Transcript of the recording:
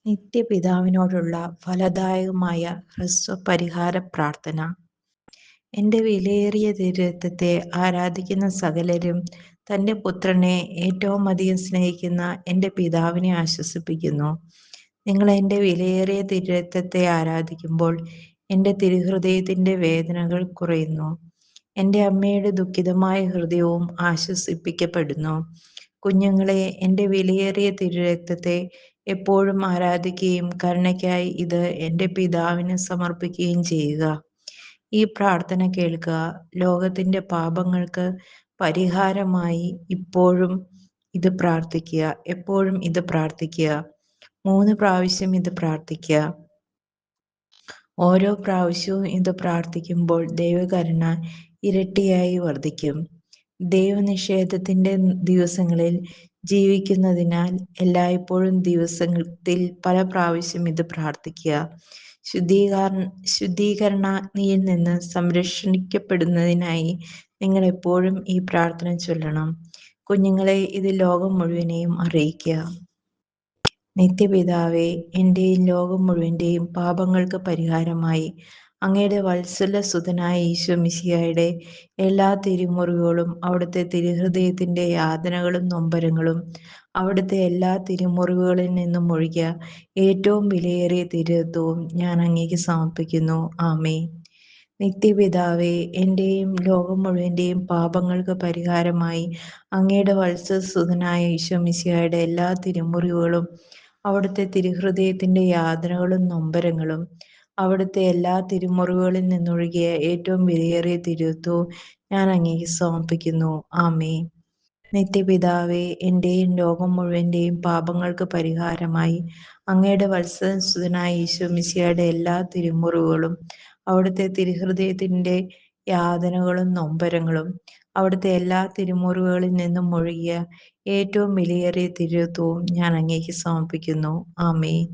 നിത്യപിതാവിനോടുള്ള ഫലദായകമായ ഹ്രസ്വപരിഹാര പ്രാർത്ഥന. എന്റെ വിലയേറിയ തിരുരക്തത്തെ ആരാധിക്കുന്ന സകലരും തന്റെ പുത്രനെ ഏറ്റവും അധികം സ്നേഹിക്കുന്ന എന്റെ പിതാവിനെ ആശ്വസിപ്പിക്കുന്നു. നിങ്ങൾ എന്റെ വിലയേറിയ തിരുരക്തത്തെ ആരാധിക്കുമ്പോൾ എന്റെ തിരുഹൃദയത്തിന്റെ വേദനകൾ കുറയുന്നു. എന്റെ അമ്മയുടെ ദുഃഖിതമായ ഹൃദയവും ആശ്വസിപ്പിക്കപ്പെടുന്നു. കുഞ്ഞുങ്ങളെ, എന്റെ വിലയേറിയ തിരുരക്തത്തെ എപ്പോഴും ആരാധിക്കുകയും കരുണയ്ക്കായി ഇത് എന്റെ പിതാവിന് സമർപ്പിക്കുകയും ചെയ്യുക. ഈ പ്രാർത്ഥന കേൾക്കുക. ലോകത്തിന്റെ പാപങ്ങൾക്ക് പരിഹാരമായി എപ്പോഴും ഇത് പ്രാർത്ഥിക്കുക. 3 പ്രാവശ്യം ഇത് പ്രാർത്ഥിക്കുക. ഓരോ പ്രാവശ്യവും ഇത് പ്രാർത്ഥിക്കുമ്പോൾ ദൈവകരുണ ഇരട്ടിയായി വർദ്ധിക്കും. ദൈവനിഷേധത്തിന്റെ ദിവസങ്ങളിൽ ജീവിക്കുന്നതിനാൽ എല്ലായ്പ്പോഴും ദിവസത്തിൽ പല പ്രാവശ്യം ഇത് പ്രാർത്ഥിക്കുക. ശുദ്ധീകരണാഗ്നിയിൽ നിന്ന് സംരക്ഷിക്കപ്പെടുന്നതിനായി നിങ്ങൾ എപ്പോഴും ഈ പ്രാർത്ഥന ചൊല്ലണം. കുഞ്ഞുങ്ങളെ, ഇത് ലോകം മുഴുവനെയും അറിയിക്കുക. നിത്യപിതാവേ, എന്റെയും ലോകം മുഴുവന്റെയും പാപങ്ങൾക്ക് പരിഹാരമായി അങ്ങയുടെ വത്സലസുതനായ ഈശോ മിശിഹായുടെ എല്ലാ തിരുമുറിവുകളും അവിടുത്തെ തിരുഹൃദയത്തിന്റെ യാതനകളും നൊമ്പരങ്ങളും അവിടുത്തെ എല്ലാ തിരുമുറിവുകളിൽ നിന്നും ഒഴുകിയ ഏറ്റവും വിലയേറിയ തിരുരക്തവും ഞാൻ അങ്ങേക്ക് സമർപ്പിക്കുന്നു. ആമേൻ. നിത്യപിതാവേ, എന്റെയും ലോകം മുഴുവന്റെയും പാപങ്ങൾക്ക് പരിഹാരമായി അങ്ങയുടെ വത്സലസുതനായ ഈശോ മിശിഹായുടെ എല്ലാ തിരുമുറിവുകളും അവിടുത്തെ തിരുഹൃദയത്തിന്റെ യാതനകളും നൊമ്പരങ്ങളും അവിടുത്തെ എല്ലാ തിരുമുറിവുകളിൽ നിന്നൊഴുകിയ ഏറ്റവും വിലയേറിയ തിരുരക്തവും ഞാൻ അങ്ങേക്ക് സമർപ്പിക്കുന്നു. ആമേൻ. നിത്യപിതാവേ, എന്റെയും ലോകം മുഴുവന്റെയും പാപങ്ങൾക്ക് പരിഹാരമായി അങ്ങയുടെ വത്സലസുതനായ ഈശോ മിശിഹായുടെ എല്ലാ തിരുമുറിവുകളും അവിടുത്തെ തിരുഹൃദയത്തിന്റെ യാതനകളും നൊമ്പരങ്ങളും അവിടുത്തെ എല്ലാ തിരുമുറിവുകളിൽ നിന്നും ഒഴുകിയ ഏറ്റവും വിലയേറിയ തിരുരക്തവും ഞാൻ അങ്ങേക്ക് സമർപ്പിക്കുന്നു. ആമേൻ.